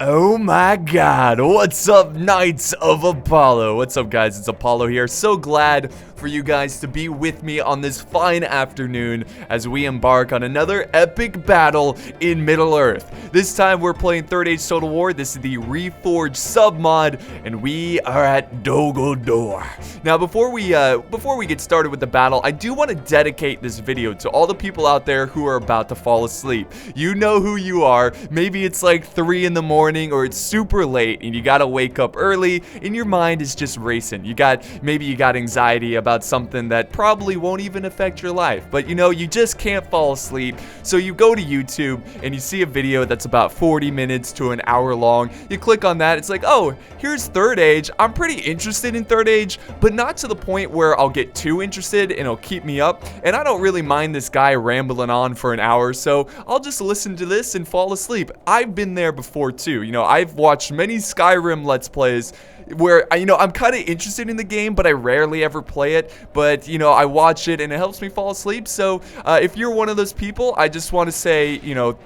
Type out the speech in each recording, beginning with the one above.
Oh my god, what's up, Knights of Apollo? What's up, guys? It's Apollo here. So glad for you guys to be with me on this fine afternoon as we embark on another epic battle in Middle-earth. This time we're playing Third Age Total War. This is the Reforged submod, and we are at Dol Guldur. Now, before we get started with the battle, I do want to dedicate this video to all the people out there who are about to fall asleep. You know who you are. Maybe it's like 3 in the morning or it's super late and you gotta wake up early and your mind is just racing. Maybe you got anxiety about something that probably won't even affect your life, but you know, you just can't fall asleep. So you go to YouTube and you see a video that's about 40 minutes to an hour long. You click on that, it's like, oh, here's Third Age. I'm pretty interested in Third Age, but not to the point where I'll get too interested and it'll keep me up. And I don't really mind this guy rambling on for an hour, so I'll just listen to this and fall asleep. I've been there before too. You know, I've watched many Skyrim Let's Plays where, you know, I'm kind of interested in the game, but I rarely ever play it. But, you know, I watch it and it helps me fall asleep. So if you're one of those people, I just want to say, you know,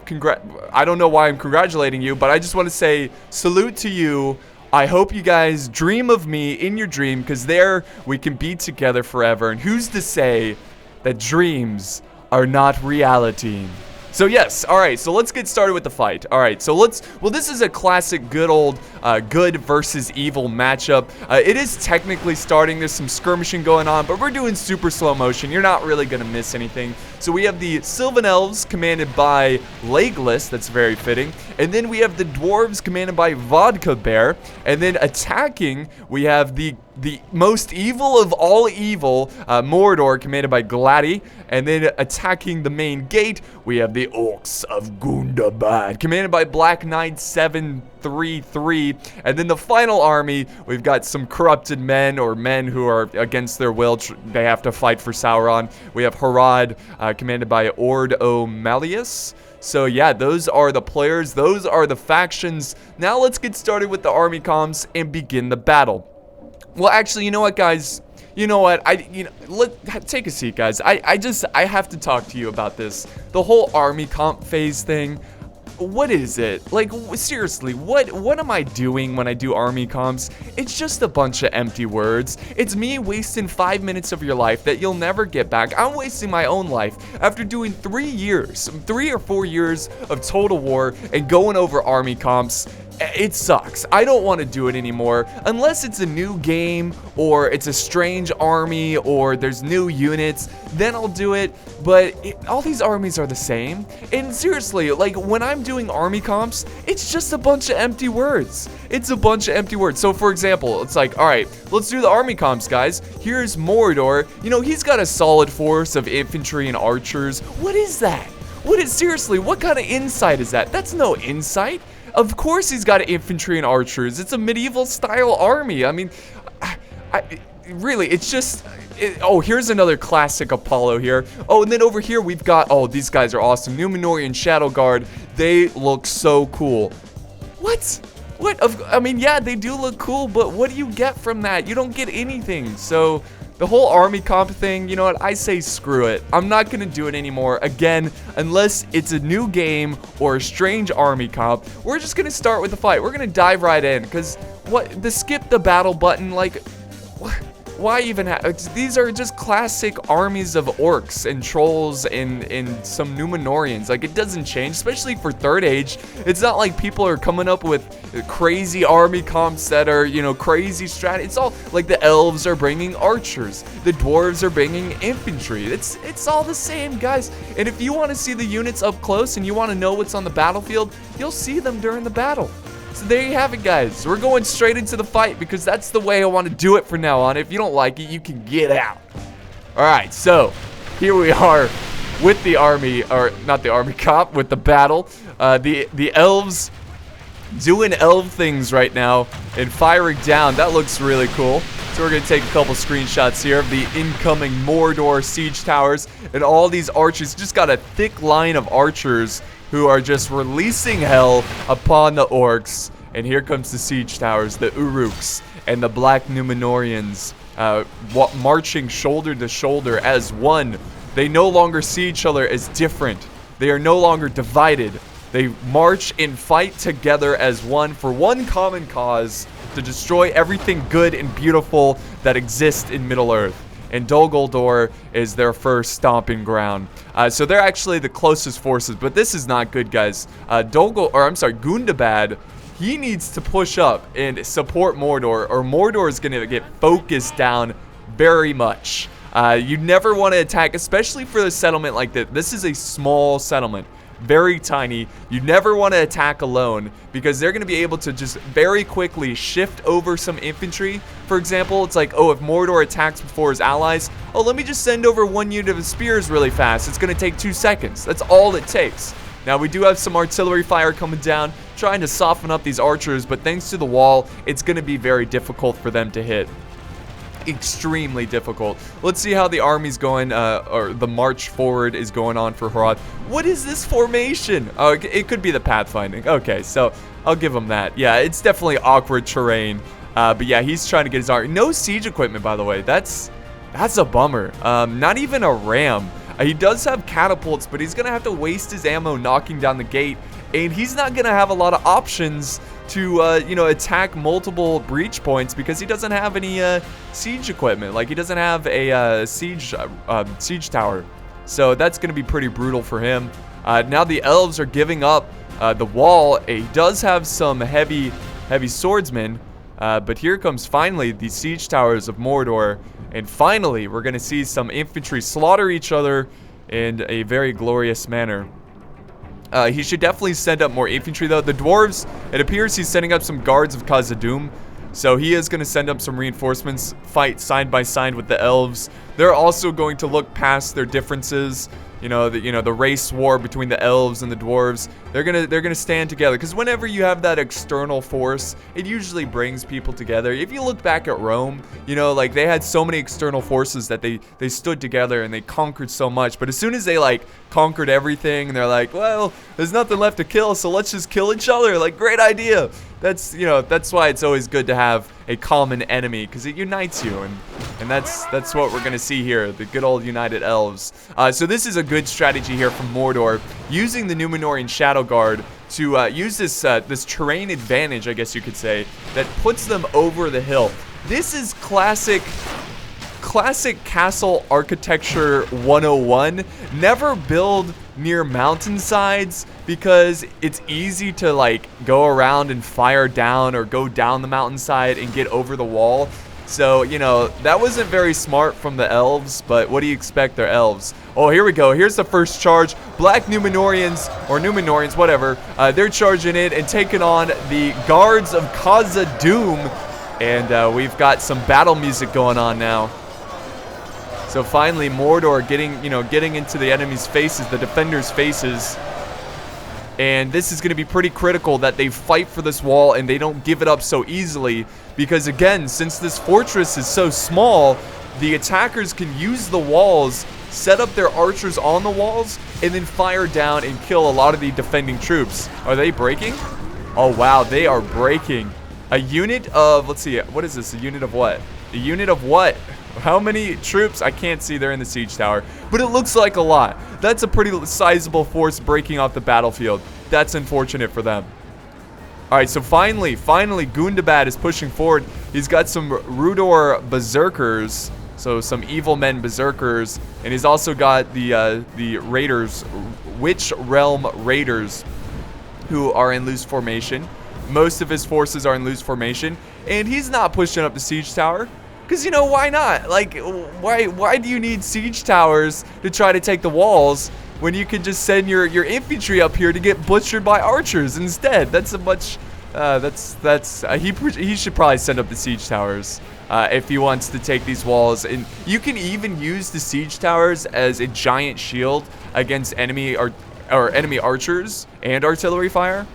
I don't know why I'm congratulating you, but I just want to say salute to you. I hope you guys dream of me in your dream, because there we can be together forever. And who's to say that dreams are not reality? So yes, alright, so let's get started with the fight. Alright, so this is a classic good old good versus evil matchup. It is technically starting, there's some skirmishing going on, but we're doing super slow motion. You're not really gonna miss anything. So we have the Sylvan Elves commanded by Legless, that's very fitting. And then we have the Dwarves commanded by Vodka Bear. And then attacking, we have the most evil of all evil, Mordor, commanded by Gladdy. And then attacking the main gate, we have the Orcs of Gundabad, commanded by Black Knight 733. And then the final army, we've got some corrupted men, or men who are against their will. They have to fight for Sauron. We have Harad, commanded by Ord O'Malius. So yeah, those are the players. Those are the factions. Now let's get started with the army comms and begin the battle. Well, actually, you know what, guys? You know what? Take a seat, guys. I have to talk to you about this. The whole army comp phase thing. What is it? Like, seriously, what am I doing when I do army comps? It's just a bunch of empty words. It's me wasting 5 minutes of your life that you'll never get back. I'm wasting my own life after doing 3 or 4 years of Total War and going over army comps. It sucks. I don't want to do it anymore unless it's a new game or it's a strange army or there's new units. Then I'll do it, but all these armies are the same. And seriously, like, when I'm doing army comps, it's just a bunch of empty words. It's a bunch of empty words. So for example, it's like, all right, let's do the army comps, guys. Here's Mordor. You know, he's got a solid force of infantry and archers. What is that? Seriously, what kind of insight is that? That's no insight. Of course he's got infantry and archers. It's a medieval style army. I mean, really, it's just... oh, here's another classic Apollo here. Oh, and then over here we've got... oh, these guys are awesome. Numenorian Shadow Guard. They look so cool. What? I mean, yeah, they do look cool, but what do you get from that? You don't get anything. So... the whole army comp thing, you know what, I say screw it. I'm not gonna do it anymore, again, unless it's a new game or a strange army comp. We're just gonna start with the fight. We're gonna dive right in, because the skip the battle button, like, why even these are just classic armies of orcs and trolls and some Numenorians. Like, it doesn't change, especially for Third Age. It's not like people are coming up with crazy army comps that are, you know, crazy strat. It's all like the elves are bringing archers, the dwarves are bringing infantry. It's all the same, guys. And if you want to see the units up close and you want to know what's on the battlefield, you'll see them during the battle. So there you have it, guys. We're going straight into the fight because that's the way I want to do it from now on. If you don't like it, you can get out. Alright, so here we are with the army, or not the army comp, with the battle. The elves doing elf things right now and firing down. That looks really cool. So we're going to take a couple screenshots here of the incoming Mordor siege towers. And all these archers, just got a thick line of archers who are just releasing hell upon the orcs. And here comes the siege towers, the Uruks and the Black Numenorians, marching shoulder to shoulder as one. They no longer see each other as different. They are no longer divided. They march and fight together as one for one common cause, to destroy everything good and beautiful that exists in Middle-earth. And Dol Guldur is their first stomping ground. So they're actually the closest forces, but this is not good, guys. Gundabad, he needs to push up and support Mordor, or Mordor is going to get focused down very much. You never want to attack, especially for a settlement like this. This is a small settlement. Very tiny. You never want to attack alone, because they're going to be able to just very quickly shift over some infantry. For example, it's like, oh, if Mordor attacks before his allies, oh, let me just send over one unit of spears really fast. It's going to take 2 seconds. That's all it takes. Now, we do have some artillery fire coming down, trying to soften up these archers, but thanks to the wall, it's going to be very difficult for them to hit. Extremely difficult. Let's see how the army's going, or the march forward is going on for Harad. What is this formation? Oh, it could be the pathfinding. Okay, so I'll give him that. Yeah, it's definitely awkward terrain. But yeah, he's trying to get his army. No siege equipment, by the way. That's a bummer. Not even a ram. He does have catapults, but he's gonna have to waste his ammo knocking down the gate, and he's not gonna have a lot of options to you know, attack multiple breach points, because he doesn't have any siege equipment. Like, he doesn't have a siege tower, so that's gonna be pretty brutal for him. Now the elves are giving up the wall. He does have some heavy swordsmen, but here comes finally the siege towers of Mordor, and finally we're gonna see some infantry slaughter each other in a very glorious manner. He should definitely send up more infantry, though. The dwarves, it appears he's sending up some guards of Khazad-dûm, so he is going to send up some reinforcements, fight side by side with the elves. They're also going to look past their differences. You know, the race war between the elves and the dwarves. They're gonna stand together, because whenever you have that external force, it usually brings people together. If you look back at Rome, you know, like, they had so many external forces that they stood together and they conquered so much. But as soon as they, like, conquered everything, and they're like, well, there's nothing left to kill, so let's just kill each other. Like, great idea. That's, you know, that's why it's always good to have a common enemy, because it unites you, and that's what we're gonna see here, the good old united elves. So this is a good strategy here from Mordor, using the Númenórean Shadow Guard to use this terrain advantage, I guess you could say, that puts them over the hill. This is classic castle architecture 101. Never build near mountainsides, because it's easy to, like, go around and fire down, or go down the mountainside and get over the wall. So, you know, that wasn't very smart from the elves, but what do you expect? They're elves. Oh, here we go. Here's the first charge. Black Númenóreans, or Númenóreans, whatever, they're charging in and taking on the guards of Khazad-dûm, and we've got some battle music going on now. So finally, Mordor getting into the enemy's faces, the defenders' faces. And this is going to be pretty critical that they fight for this wall and they don't give it up so easily. Because again, since this fortress is so small, the attackers can use the walls, set up their archers on the walls, and then fire down and kill a lot of the defending troops. Are they breaking? Oh wow, they are breaking. A unit of, let's see, what is this? A unit of what? A unit of what? How many troops? I can't see. They're in the siege tower, but it looks like a lot. That's a pretty sizable force breaking off the battlefield. That's unfortunate for them. All right, so finally, Gundabad is pushing forward. He's got some Rudor berserkers, so some evil men berserkers, and he's also got the raiders, Witch Realm raiders, who are in loose formation. Most of his forces are in loose formation, and he's not pushing up the siege tower. Because, you know, why not? Like, why do you need siege towers to try to take the walls when you could just send your infantry up here to get butchered by archers instead? That's a much, he should probably send up the siege towers if he wants to take these walls. And you can even use the siege towers as a giant shield against enemy enemy archers and artillery fire.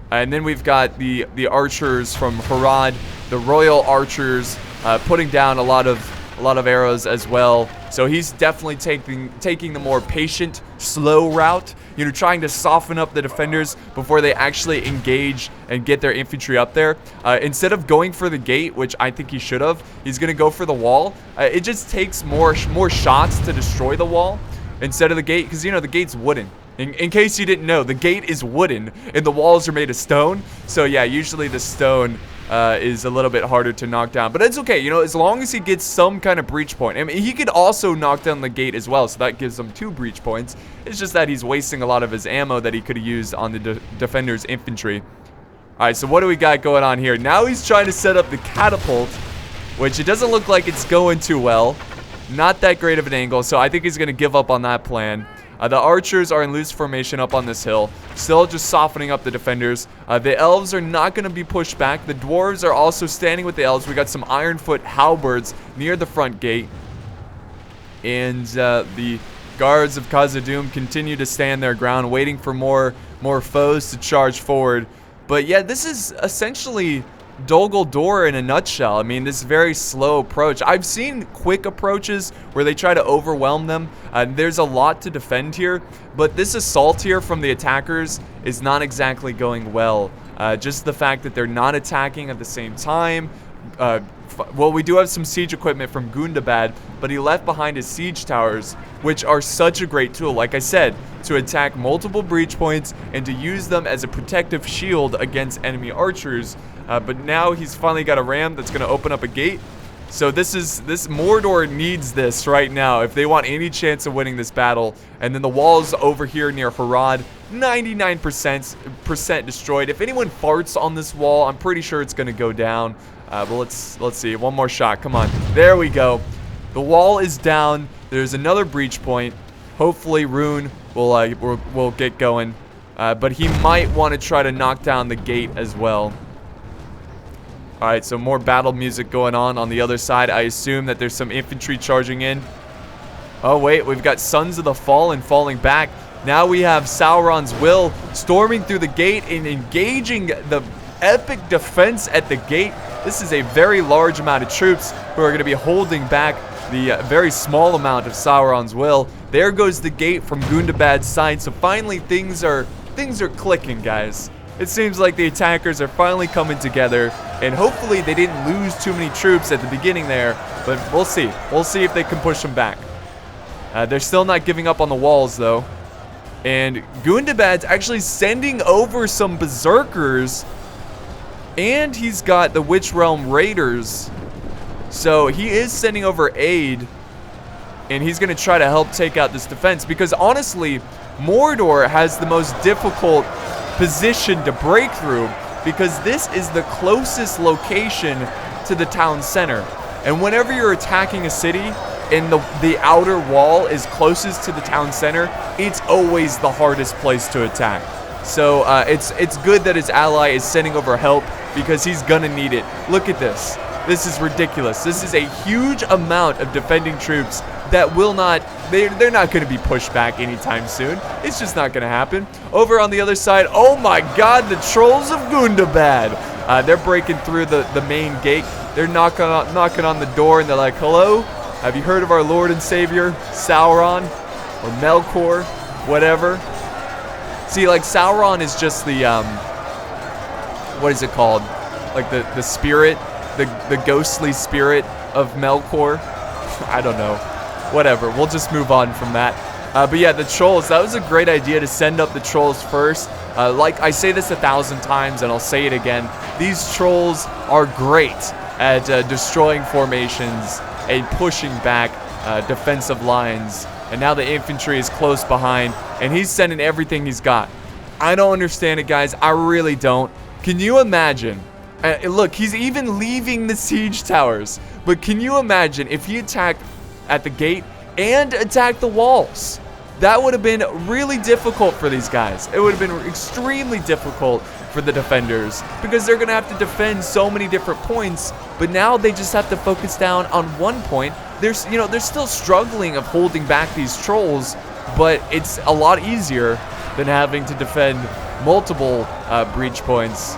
And then we've got the archers from Harad, the royal archers, putting down a lot of arrows as well. So he's definitely taking the more patient, slow route, you know, trying to soften up the defenders before they actually engage and get their infantry up there. Instead of going for the gate, which I think he should have, he's going to go for the wall. It just takes more shots to destroy the wall instead of the gate, because, you know, the gate's wooden. In case you didn't know, the gate is wooden and the walls are made of stone. So yeah, usually the stone is a little bit harder to knock down. But it's okay, you know, as long as he gets some kind of breach point. I mean, he could also knock down the gate as well, so that gives him 2 breach points. It's just that he's wasting a lot of his ammo that he could have used on the defender's infantry. Alright, so what do we got going on here? Now he's trying to set up the catapult, which it doesn't look like it's going too well. Not that great of an angle, so I think he's going to give up on that plan. The archers are in loose formation up on this hill, still just softening up the defenders. The elves are not going to be pushed back. The dwarves are also standing with the elves. We got some Ironfoot halberds near the front gate. And the guards of Khazad-dûm continue to stand their ground, waiting for more foes to charge forward. But yeah, this is essentially Dol Guldur in a nutshell. I mean, this very slow approach. I've seen quick approaches where they try to overwhelm them. There's a lot to defend here, but this assault here from the attackers is not exactly going well. Just the fact that they're not attacking at the same time. Well, we do have some siege equipment from Gundabad, but he left behind his siege towers, which are such a great tool, like I said, to attack multiple breach points and to use them as a protective shield against enemy archers. But now he's finally got a ram that's going to open up a gate. So this Mordor needs this right now if they want any chance of winning this battle. And then the walls over here near Harad, 99% destroyed. If anyone farts on this wall, I'm pretty sure it's going to go down. But let's see. One more shot. Come on. There we go. The wall is down. There's another breach point. Hopefully Rune will get going. But he might want to try to knock down the gate as well. Alright, so more battle music going on the other side. I assume that there's some infantry charging in. Oh, wait. We've got Sons of the Fallen falling back. Now we have Sauron's Will storming through the gate and engaging the epic defense at the gate. This is a very large amount of troops who are going to be holding back the very small amount of Sauron's Will. There goes the gate from Gundabad's side. So finally things are clicking, guys. It seems like the attackers are finally coming together, and hopefully they didn't lose too many troops at the beginning there, but we'll see. We'll see if they can push them back. They're still not giving up on the walls, though. And Gundabad's actually sending over some berserkers, and he's got the Witch Realm Raiders. So he is sending over aid, and he's going to try to help take out this defense, because honestly, Mordor has the most difficult position to break through, because this is the closest location to the town center. And whenever you're attacking a city and the outer wall is closest to the town center, it's always the hardest place to attack. So it's good that his ally is sending over help, because he's gonna need it. Look at this. This is ridiculous. This is a huge amount of defending troops that will not, they're not going to be pushed back anytime soon. It's just not going to happen. Over on the other side, oh my god, the trolls of Gundabad. They're breaking through the main gate. They're knocking on the door, and they're like, hello? Have you heard of our Lord and Savior, Sauron? Or Melkor? Whatever. See, like, Sauron is just the, what is it called? Like the spirit, the ghostly spirit of Melkor. I don't know. Whatever. We'll just move on from that. But yeah, the trolls. That was a great idea to send up the trolls first. Like I say this 1,000 times, and I'll say it again. These trolls are great at destroying formations and pushing back defensive lines. And now the infantry is close behind, and he's sending everything he's got. I don't understand it, guys. I really don't. Can you imagine? Look, he's even leaving the siege towers. But can you imagine if he attacked at the gate and attacked the walls? That would have been really difficult for these guys. It would have been extremely difficult for the defenders, because they're going to have to defend so many different points. But now they just have to focus down on one point. They're still struggling of holding back these trolls, but it's a lot easier than having to defend multiple breach points.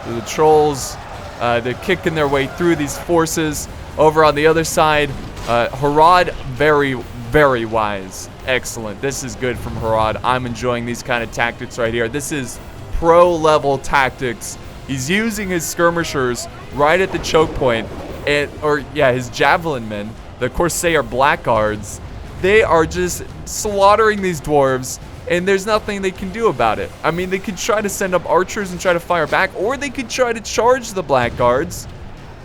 The trolls, they're kicking their way through these forces. Over on the other side, Harad, very, very wise. Excellent. This is good from Harad. I'm enjoying these kind of tactics right here. This is pro-level tactics. He's using his skirmishers right at the choke point. His javelin men, the Corsair blackguards. They are just slaughtering these dwarves. and there's nothing they can do about it. I mean, they could try to send up archers and try to fire back, or they could try to charge the black guards.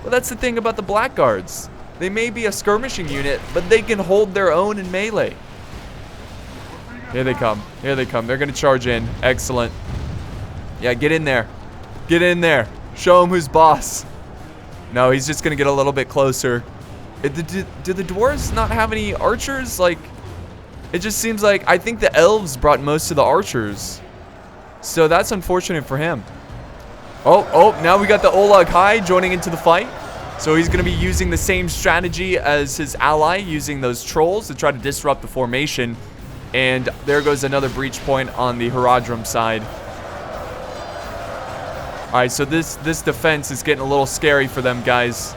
Well, that's the thing about the black guards. They may be a skirmishing unit, but they can hold their own in melee. Here they come. Here they come. They're going to charge in. Excellent. Yeah, get in there. Get in there. Show him who's boss. No, he's just going to get a little bit closer. Do the dwarves not have any archers? Like, it just seems like I think the elves brought most of the archers. So that's unfortunate for him. Oh, now we got the Olog High joining into the fight. So he's going to be using the same strategy as his ally, using those trolls to try to disrupt the formation. And there goes another breach point on the Haradrim side. Alright, so this defense is getting a little scary for them, guys.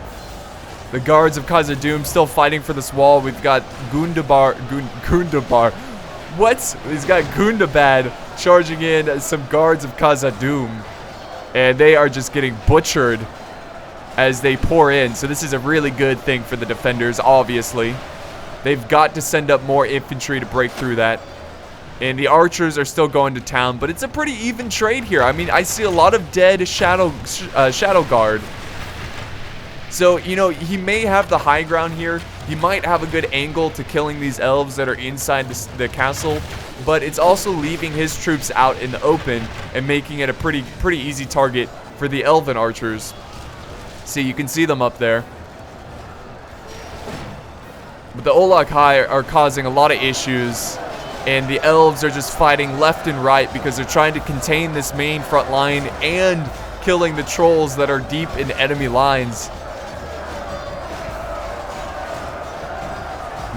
The guards of Khazad-dûm still fighting for this wall. We've got Gundabar. What? He's got Gundabad charging in some guards of Khazad-dûm. And they are just getting butchered as they pour in. So this is a really good thing for the defenders, obviously. They've got to send up more infantry to break through that. And the archers are still going to town, but it's a pretty even trade here. I mean, I see a lot of dead Shadow Guard. So, you know, he may have the high ground here. He might have a good angle to killing these elves that are inside the castle, but it's also leaving his troops out in the open and making it a pretty easy target for the elven archers. See, you can see them up there. But the Olog High are causing a lot of issues, and the elves are just fighting left and right because they're trying to contain this main front line and killing the trolls that are deep in enemy lines.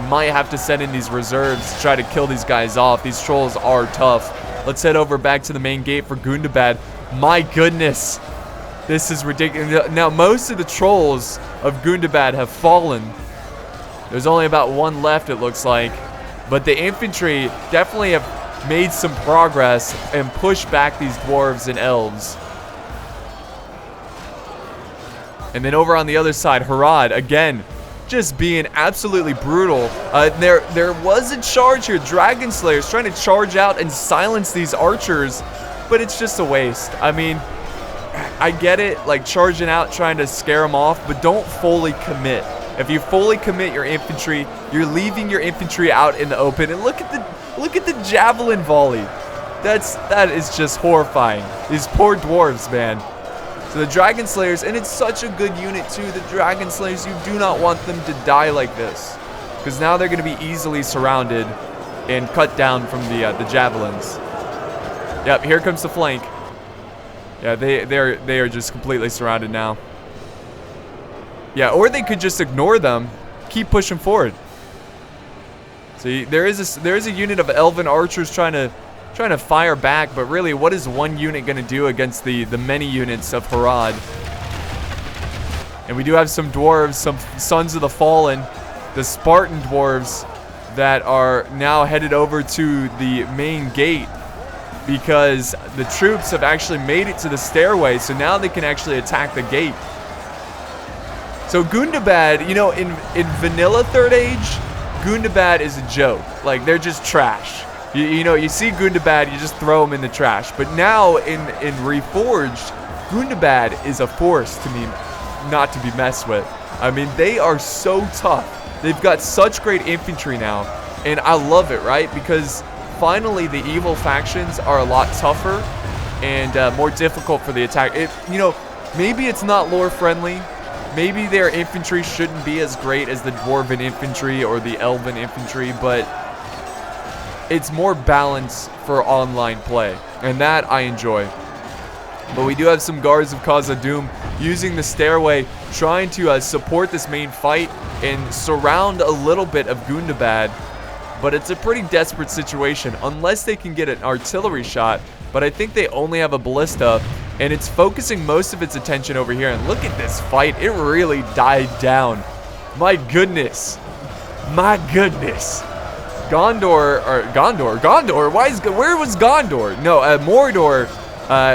Might have to send in these reserves to try to kill these guys off. These trolls are tough. Let's head over back to the main gate for Gundabad. My goodness. This is ridiculous. Now, most of the trolls of Gundabad have fallen. There's only about one left, it looks like. But the infantry definitely have made some progress and pushed back these dwarves and elves. And then over on the other side, Harad, again, just being absolutely brutal. There was a charge here. Dragon Slayers trying to charge out and silence these archers, but it's just a waste. I mean, I get it, like charging out, trying to scare them off, but don't fully commit. If you fully commit your infantry, you're leaving your infantry out in the open. And look at the javelin volley. That is just horrifying. These poor dwarves, man. So the Dragon Slayers, and it's such a good unit too. The Dragon Slayers, you do not want them to die like this, because now they're going to be easily surrounded and cut down from the javelins. Yep, here comes the flank. Yeah, they are just completely surrounded now. Yeah, or they could just ignore them, keep pushing forward. See, there is a unit of elven archers trying to fire back, but really, what is one unit going to do against the many units of Harad? And we do have some dwarves, some Sons of the Fallen, the Spartan dwarves that are now headed over to the main gate because the troops have actually made it to the stairway, so now they can actually attack the gate. So Gundabad, you know, in vanilla Third Age, Gundabad is a joke. Like, they're just trash. You know, you see Gundabad, you just throw them in the trash. But now in Reforged, Gundabad is a force to me not to be messed with. I mean, they are so tough. They've got such great infantry now, and I love it, right? Because finally the evil factions are a lot tougher and more difficult for the attack. You know, maybe it's not lore friendly. Maybe their infantry shouldn't be as great as the dwarven infantry or the elven infantry, but it's more balance for online play, and that I enjoy. But we do have some guards of Khazad-dûm using the stairway, trying to support this main fight and surround a little bit of Gundabad. But it's a pretty desperate situation unless they can get an artillery shot. But I think they only have a ballista, and it's focusing most of its attention over here. And look at this fight. It really died down. My goodness. My goodness. Gondor, where was Gondor? No, Mordor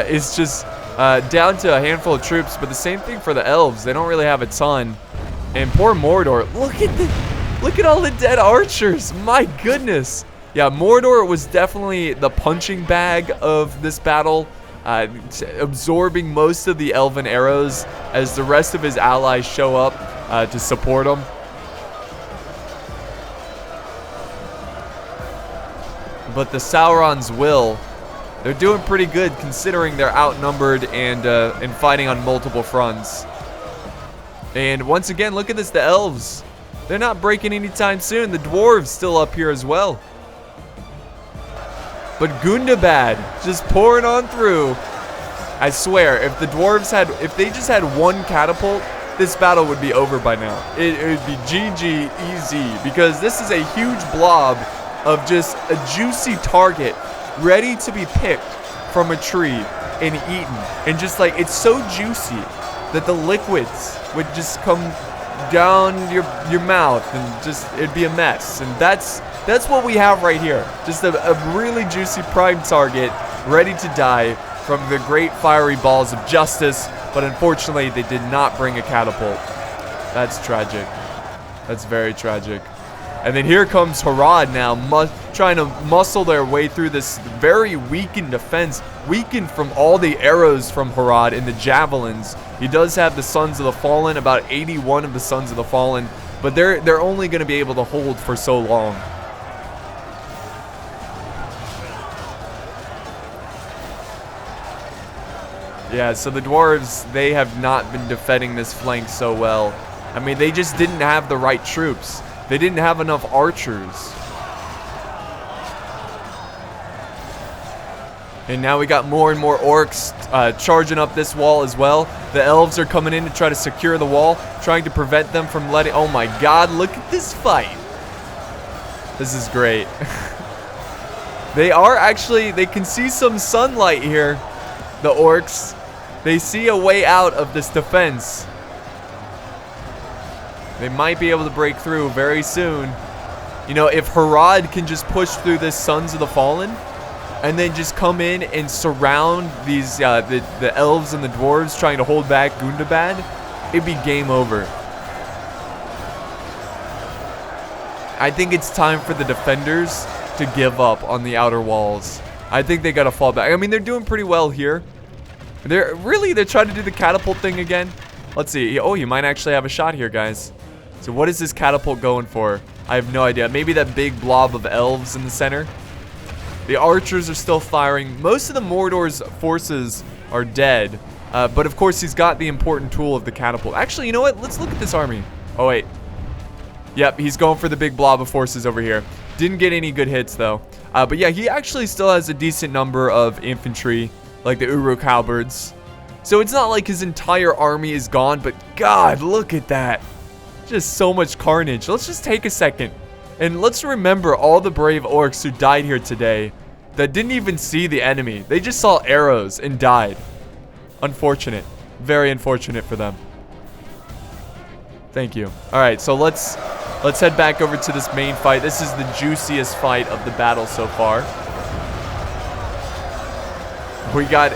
is just down to a handful of troops, but the same thing for the elves. They don't really have a ton. And poor Mordor, look at all the dead archers. My goodness. Yeah, Mordor was definitely the punching bag of this battle, absorbing most of the elven arrows as the rest of his allies show up to support him. But the Sauron's will, they're doing pretty good considering they're outnumbered and fighting on multiple fronts. And once again, look at this, the elves. They're not breaking anytime soon. The dwarves still up here as well. But Gundabad just pouring on through. I swear, if the dwarves if they just had one catapult, this battle would be over by now. It would be GG easy, because this is a huge blob of just a juicy target ready to be picked from a tree and eaten. And just like, it's so juicy that the liquids would just come down your mouth and just, it'd be a mess. And that's what we have right here. Just a really juicy prime target ready to die from the great fiery balls of justice. But unfortunately, they did not bring a catapult. That's tragic. That's very tragic. And then here comes Harad now, trying to muscle their way through this very weakened defense. Weakened from all the arrows from Harad and the javelins. He does have the Sons of the Fallen, about 81 of the Sons of the Fallen. But they're only going to be able to hold for so long. Yeah, so the dwarves, they have not been defending this flank so well. I mean, they just didn't have the right troops. They didn't have enough archers. And now we got more and more orcs charging up this wall as well. The elves are coming in to try to secure the wall, trying to prevent them from letting... Oh my god, look at this fight. This is great. They are actually... They can see some sunlight here, the orcs. They see a way out of this defense. They might be able to break through very soon. You know, if Harad can just push through this Sons of the Fallen and then just come in and surround these the elves and the dwarves trying to hold back Gundabad, it'd be game over. I think it's time for the defenders to give up on the outer walls. I think they gotta fall back. I mean, they're doing pretty well here. They're trying to do the catapult thing again. Let's see. Oh, you might actually have a shot here, guys. So what is this catapult going for? I have no idea. Maybe that big blob of elves in the center. The archers are still firing. Most of the Mordor's forces are dead. But of course, he's got the important tool of the catapult. Actually, you know what? Let's look at this army. Oh, wait. Yep, he's going for the big blob of forces over here. Didn't get any good hits, though. But yeah, he actually still has a decent number of infantry, like the Uruk halberds. So it's not like his entire army is gone, but God, look at that. Just so much carnage. Let's just take a second and let's remember all the brave orcs who died here today that didn't even see the enemy. They just saw arrows and died. Unfortunate. Very unfortunate for them. Thank you. All right, so let's head back over to this main fight. This is the juiciest fight of the battle so far. We got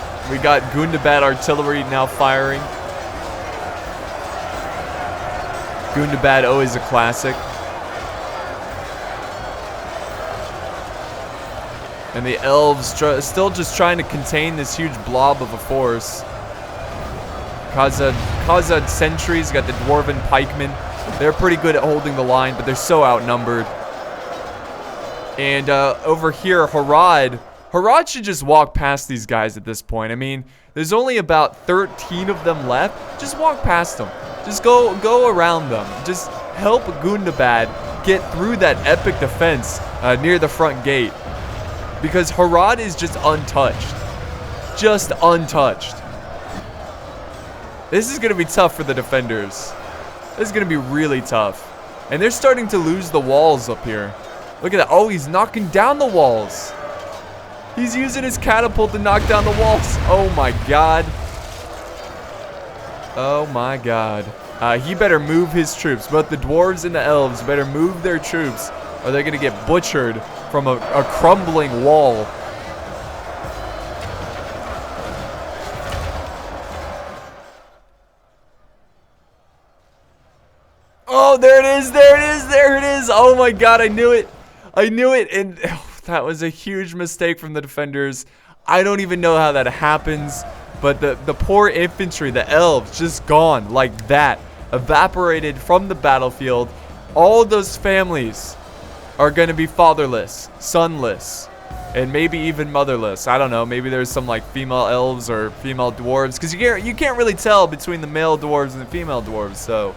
Gundabad artillery now firing. Gundabad, always a classic. And the elves still just trying to contain this huge blob of a force. Khazad sentries, got the dwarven pikemen. They're pretty good at holding the line, but they're so outnumbered. And over here, Harad should just walk past these guys at this point. I mean, there's only about 13 of them left. Just walk past them. Just go around them. Just help Gundabad get through that epic defense near the front gate. Because Harad is just untouched. Just untouched. This is going to be tough for the defenders. This is going to be really tough. And they're starting to lose the walls up here. Look at that. Oh, he's knocking down the walls. He's using his catapult to knock down the walls. Oh my god. Oh my god. He better move his troops. Both the dwarves and the elves better move their troops, or they're going to get butchered from a crumbling wall. Oh, there it is. There it is. There it is. Oh my god, I knew it. I knew it. And That was a huge mistake from the defenders. I don't even know how that happens. But the poor infantry, the elves, just gone like that. Evaporated from the battlefield. All those families are going to be fatherless, sonless, and maybe even motherless. I don't know. Maybe there's some like female elves or female dwarves. Because you can't really tell between the male dwarves and the female dwarves. So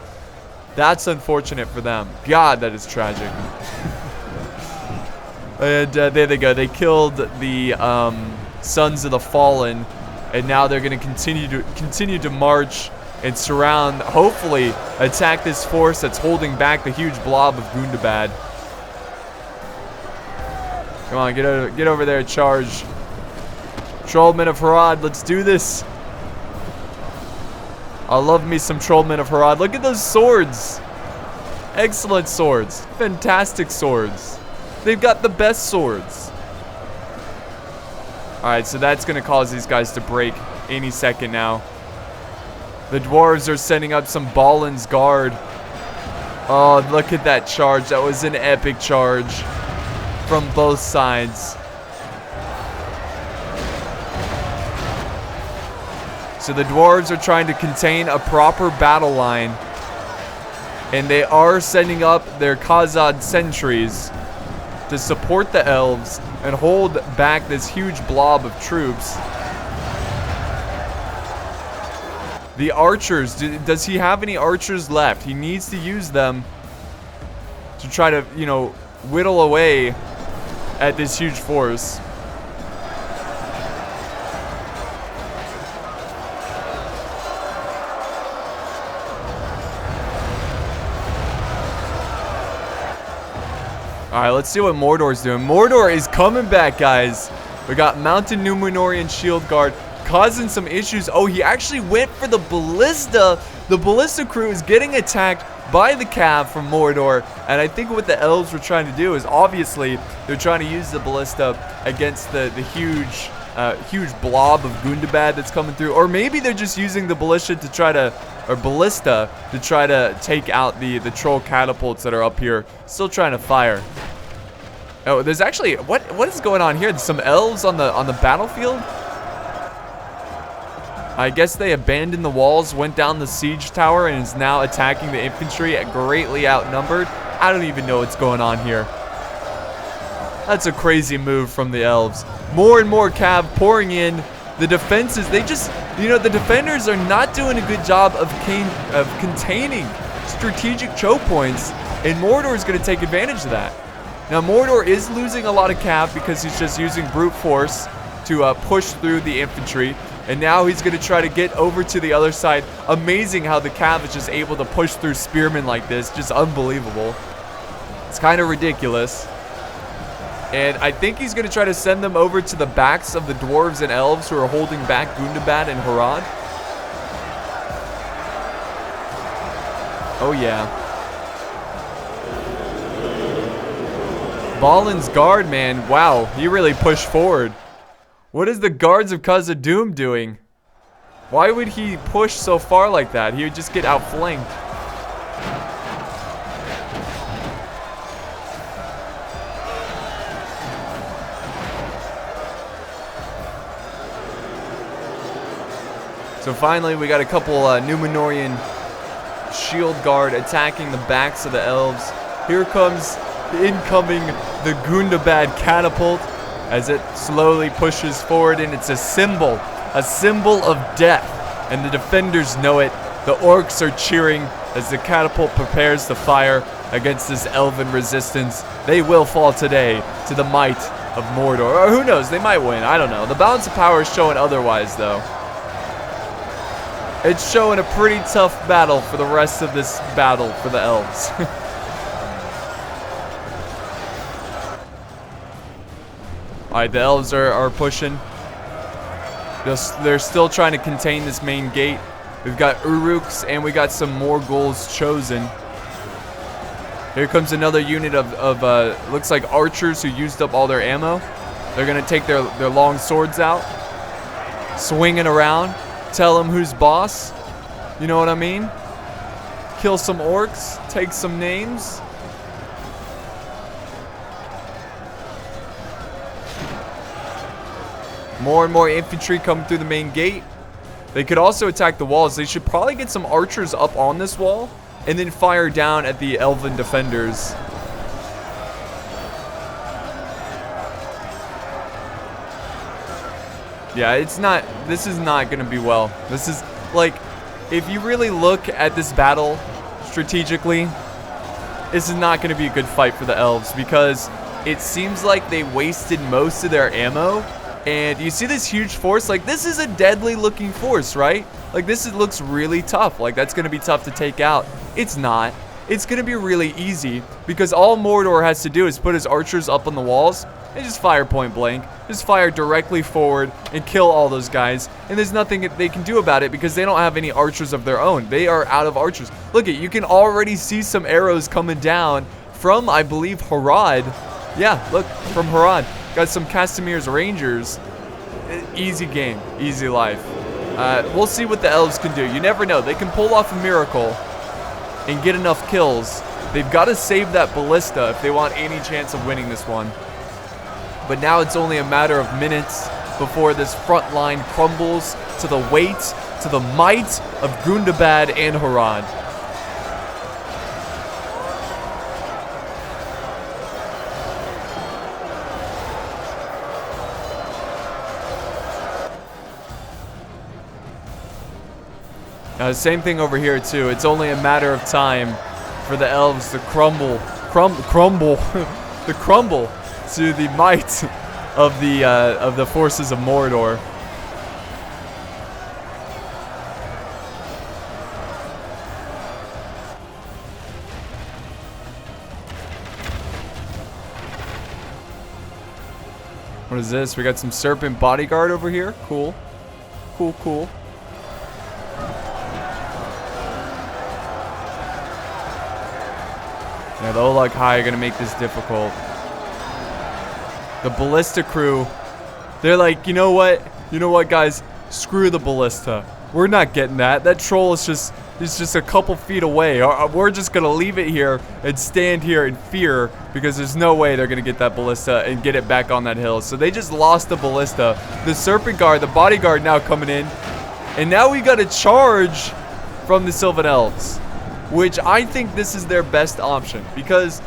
that's unfortunate for them. God, that is tragic. And there they go. They killed the Sons of the Fallen. And now they're going to continue to march and surround, hopefully attack this force that's holding back the huge blob of Gundabad. Come on, get over there, charge. Trollmen of Harad, let's do this. I love me some Trollmen of Harad. Look at those swords. Excellent swords. Fantastic swords. They've got the best swords. Alright, so that's going to cause these guys to break any second now. The dwarves are sending up some Balin's Guard. Oh, look at that charge. That was an epic charge from both sides. So the dwarves are trying to contain a proper battle line. And they are sending up their Khazad sentries to support the elves and hold back this huge blob of troops. The archers, does he have any archers left? He needs to use them to try to, you know, whittle away at this huge force. Alright, let's see what Mordor's doing. Mordor is coming back, guys. We got Mountain Numenorian Shield Guard causing some issues. Oh, he actually went for the Ballista. The Ballista crew is getting attacked by the Cav from Mordor. And I think what the elves were trying to do is obviously they're trying to use the Ballista against the huge blob of Gundabad that's coming through. Or maybe they're just using the Ballista to try to take out the troll catapults that are up here, still trying to fire. Oh, there's actually what is going on here? There's some elves on the battlefield. I guess they abandoned the walls, went down the siege tower, and is now attacking the infantry at greatly outnumbered. I don't even know what's going on here. That's a crazy move from the elves. More and more cav pouring in. The defenses, they just, you know, the defenders are not doing a good job of containing strategic choke points, and Mordor is going to take advantage of that. Now, Mordor is losing a lot of cav because he's just using brute force to push through the infantry, and now he's going to try to get over to the other side. Amazing how the cav is just able to push through spearmen like this, just unbelievable. It's kind of ridiculous. And I think he's going to try to send them over to the backs of the dwarves and elves who are holding back Gundabad and Harad. Oh, yeah. Balin's Guard, man. Wow, he really pushed forward. What is the Guards of Khazad-dûm doing? Why would he push so far like that? He would just get outflanked. So finally, we got a couple Numenorian Shield Guard attacking the backs of the elves. Here comes incoming the Gundabad catapult as it slowly pushes forward, and it's a symbol of death. And the defenders know it. The orcs are cheering as the catapult prepares to fire against this elven resistance. They will fall today to the might of Mordor. Or who knows, they might win. I don't know. The balance of power is showing otherwise, though. It's showing a pretty tough battle for the rest of this battle for the elves. Alright, the elves are pushing. They're still trying to contain this main gate. We've got Uruks and we got some Morghuls chosen. Here comes another unit of looks like archers who used up all their ammo. They're going to take their long swords out. Swinging around. Tell them who's boss. You know what I mean? Kill some orcs. Take some names. More and more infantry coming through the main gate. They could also attack the walls. They should probably get some archers up on this wall and then fire down at the elven defenders. Yeah, this is not going to be well. This is, like, if you really look at this battle strategically, this is not going to be a good fight for the elves because it seems like they wasted most of their ammo. And you see this huge force? Like, this is a deadly looking force, right? Like, looks really tough. Like, that's going to be tough to take out. It's not. It's going to be really easy because all Mordor has to do is put his archers up on the walls and just fire point blank. Just fire directly forward and kill all those guys. And there's nothing they can do about it because they don't have any archers of their own. They are out of archers. Look, you can already see some arrows coming down from, I believe, Harad. Yeah, look, from Harad. Got some Castamir's Rangers. Easy game, easy life. We'll see what the elves can do. You never know. They can pull off a miracle and get enough kills. They've got to save that ballista if they want any chance of winning this one. But now it's only a matter of minutes before this front line crumbles to the weight, to the might of Gundabad and Harad. Same thing over here too. It's only a matter of time for the elves to crumble to the might of the forces of Mordor. What is this? We got some serpent bodyguard over here. Cool. Cool. Yeah, the Olog High are going to make this difficult. The ballista crew, they're like, you know what? You know what, guys? Screw the ballista. We're not getting that. That troll is just a couple feet away. We're just going to leave it here and stand here in fear because there's no way they're going to get that ballista and get it back on that hill. So they just lost the ballista. The serpent guard, the bodyguard now coming in. And now we got a charge from the Sylvan Elves, which I think this is their best option because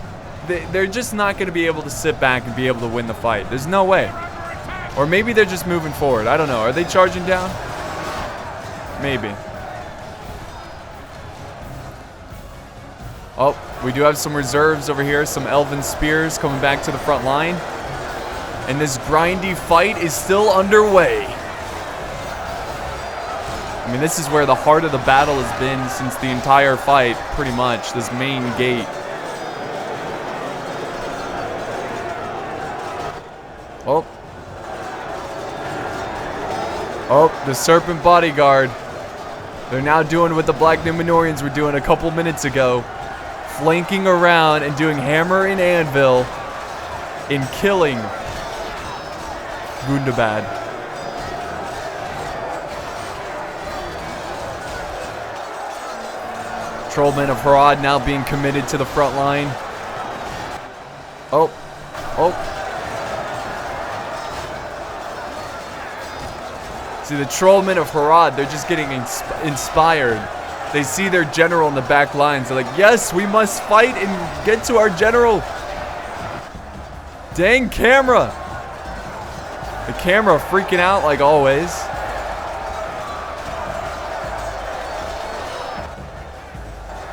they're just not going to be able to sit back and be able to win the fight. There's no way. Or maybe they're just moving forward. I don't know. Are they charging down? Maybe. Oh, we do have some reserves over here. Some elven spears coming back to the front line. And this grindy fight is still underway. I mean, this is where the heart of the battle has been since the entire fight, pretty much. This main gate. Oh, the Serpent Bodyguard. They're now doing what the Black Numenorians were doing a couple minutes ago. Flanking around and doing hammer and anvil in killing Gundabad. Trollmen of Harad now being committed to the front line. Oh. See, the Trollmen of Harad, they're just getting inspired. They see their general in the back lines. They're like, yes, we must fight and get to our general. Dang camera. The camera freaking out like always.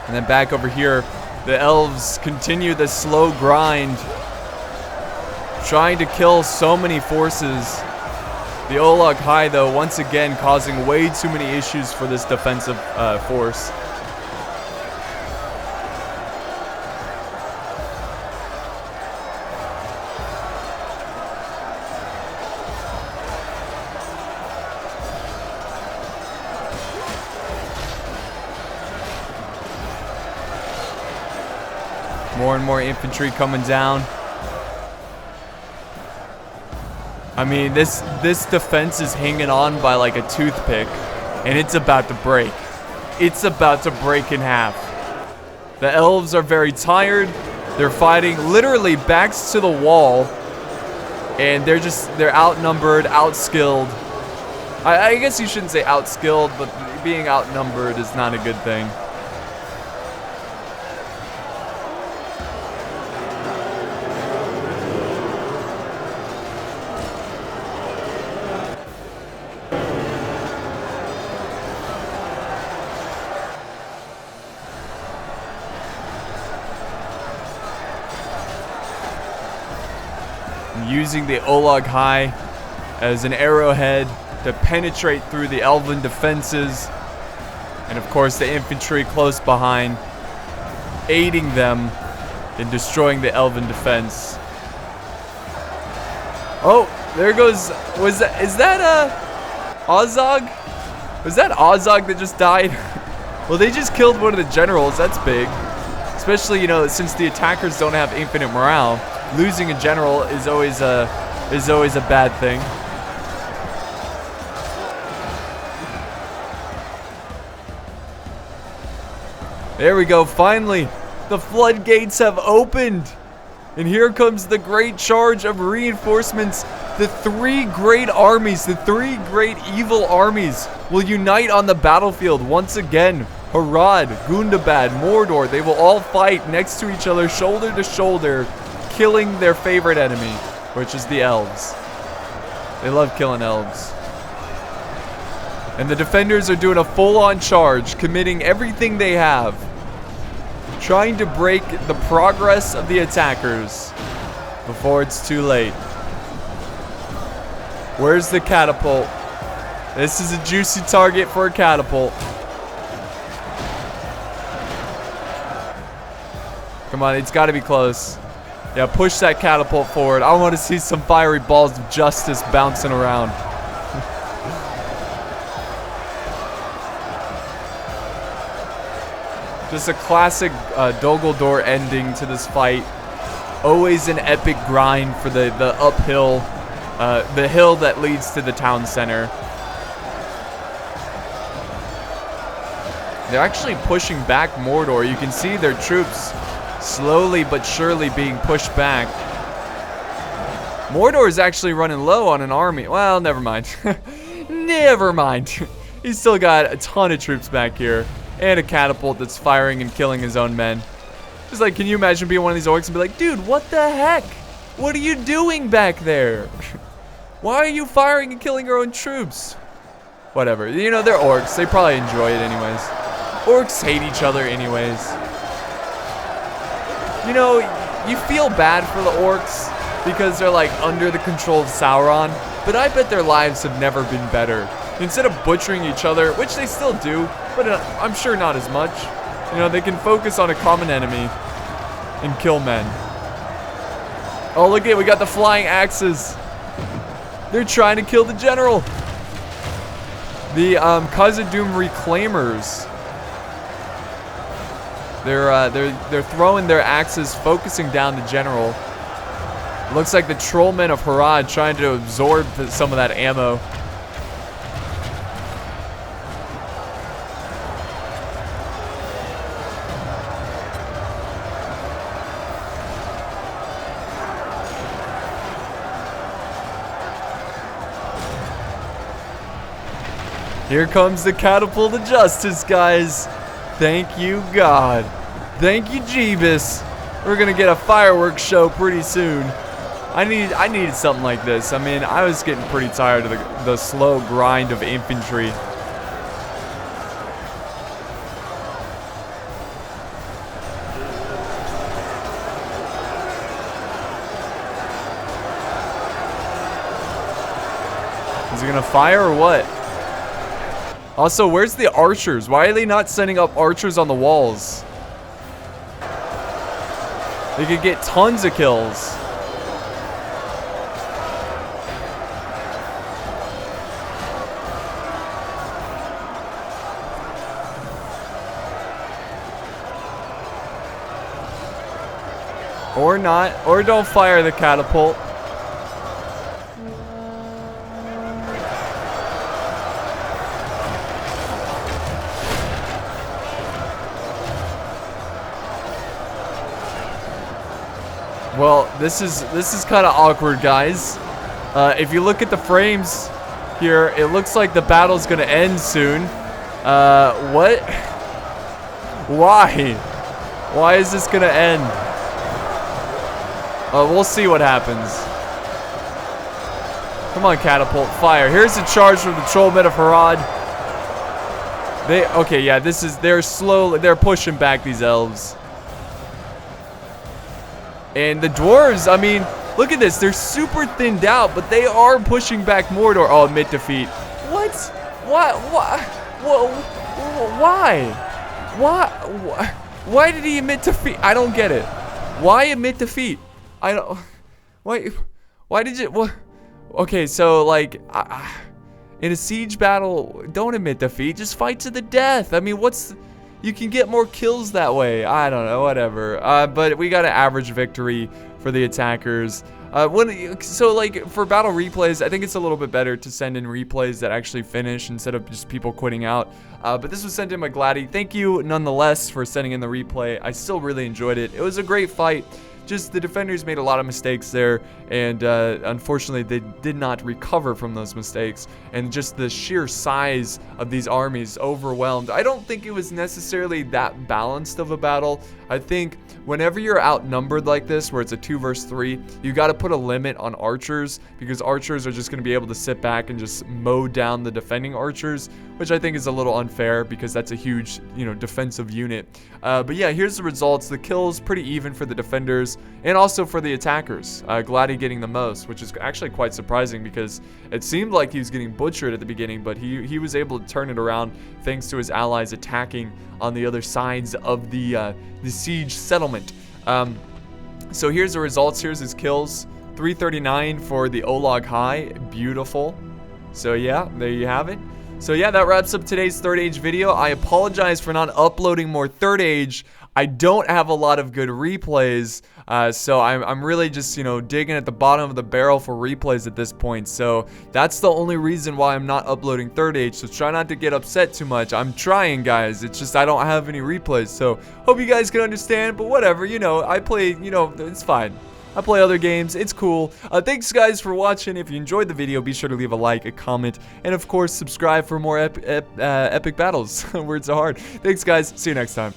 And then back over here, the elves continue the slow grind, trying to kill so many forces. The Olog High, though, once again causing way too many issues for this defensive force. More and more infantry coming down. I mean, this defense is hanging on by like a toothpick, and it's about to break. It's about to break in half. The elves are very tired. They're fighting literally backs to the wall. And they're outnumbered, outskilled. I guess you shouldn't say outskilled, but being outnumbered is not a good thing. Using the Olog High as an arrowhead to penetrate through the elven defenses, and of course the infantry close behind, aiding them in destroying the elven defense. Oh, there goes. Is that Ozog? Was that Ozog that just died? Well, they just killed one of the generals. That's big, especially, you know, since the attackers don't have infinite morale. Losing a general is always a bad thing. There we go. Finally, the floodgates have opened, and here comes the great charge of reinforcements. The three great armies, the three great evil armies, will unite on the battlefield once again. Harad, Gundabad, Mordor, they will all fight next to each other, shoulder to shoulder, killing their favorite enemy, which is the elves. They love killing elves. And the defenders are doing a full-on charge, committing everything they have, trying to break the progress of the attackers before it's too late. Where's the catapult? This is a juicy target for a catapult. Come on, it's got to be close. Yeah, push that catapult forward. I want to see some fiery balls of justice bouncing around. Just a classic Dol Guldur ending to this fight. Always an epic grind for the uphill, the hill that leads to the town center. They're actually pushing back Mordor. You can see their troops slowly but surely being pushed back. Mordor is actually running low on an army. Well, never mind. Never mind. He's still got a ton of troops back here. And a catapult that's firing and killing his own men. Just like, can you imagine being one of these orcs and be like, dude, what the heck? What are you doing back there? Why are you firing and killing your own troops? Whatever. You know, they're orcs. They probably enjoy it anyways. Orcs hate each other anyways. You know, you feel bad for the orcs because they're like under the control of Sauron, but I bet their lives have never been better. Instead of butchering each other, which they still do, but I'm sure not as much, you know, they can focus on a common enemy and kill men. Oh, look at it, we got the flying axes. They're trying to kill the general. The Khazad-dûm reclaimers. They're throwing their axes, focusing down the general. Looks like the trollmen of Harad trying to absorb some of that ammo. Here comes the catapult of justice, guys. Thank you, God. Thank you, Jeebus. We're gonna get a fireworks show pretty soon. I needed something like this. I mean, I was getting pretty tired of the slow grind of infantry. Is he gonna fire or what? Also, where's the archers? Why are they not sending up archers on the walls? They could get tons of kills. Or not. Or don't fire the catapult. Well, this is kind of awkward, guys. If you look at the frames here, it looks like the battle's gonna end soon. What? Why? Why is this gonna end? We'll see what happens. Come on, catapult, fire. Here's a charge from the Trollmen of Harad. Okay, yeah, they're pushing back these elves. And the dwarves, I mean, look at this. They're super thinned out, but they are pushing back Mordor. Oh, admit defeat. What? What? Why? Why did he admit defeat? I don't get it. Why admit defeat? I don't. Why did you? What? Okay, so like, in a siege battle, don't admit defeat. Just fight to the death. I mean, you can get more kills that way. I don't know, whatever. But we got an average victory for the attackers. So like for battle replays, I think it's a little bit better to send in replays that actually finish instead of just people quitting out. But this was sent in by Gladdy. Thank you nonetheless for sending in the replay. I still really enjoyed it. It was a great fight. Just the defenders made a lot of mistakes there, and unfortunately they did not recover from those mistakes, and just the sheer size of these armies overwhelmed. I don't think it was necessarily that balanced of a battle. I think whenever you're outnumbered like this, where it's a 2 versus 3, you got to put a limit on archers, because archers are just going to be able to sit back and just mow down the defending archers, which I think is a little unfair because that's a huge, defensive unit. But yeah, here's the results. The kills pretty even for the defenders and also for the attackers. Gladdy getting the most, which is actually quite surprising because it seemed like he was getting butchered at the beginning, but he was able to turn it around thanks to his allies attacking on the other sides of the siege settlement. So here's the results. Here's his kills. 339 for the Olog High. Beautiful. So yeah, there you have it. So yeah, that wraps up today's Third Age video. I apologize for not uploading more Third Age. I don't have a lot of good replays, so I'm really just, digging at the bottom of the barrel for replays at this point. So that's the only reason why I'm not uploading Third Age, so try not to get upset too much. I'm trying, guys. It's just I don't have any replays, so hope you guys can understand, but whatever, I play, it's fine. I play other games. It's cool. Thanks, guys, for watching. If you enjoyed the video, be sure to leave a like, a comment, and, of course, subscribe for more epic battles. Words are hard. Thanks, guys. See you next time.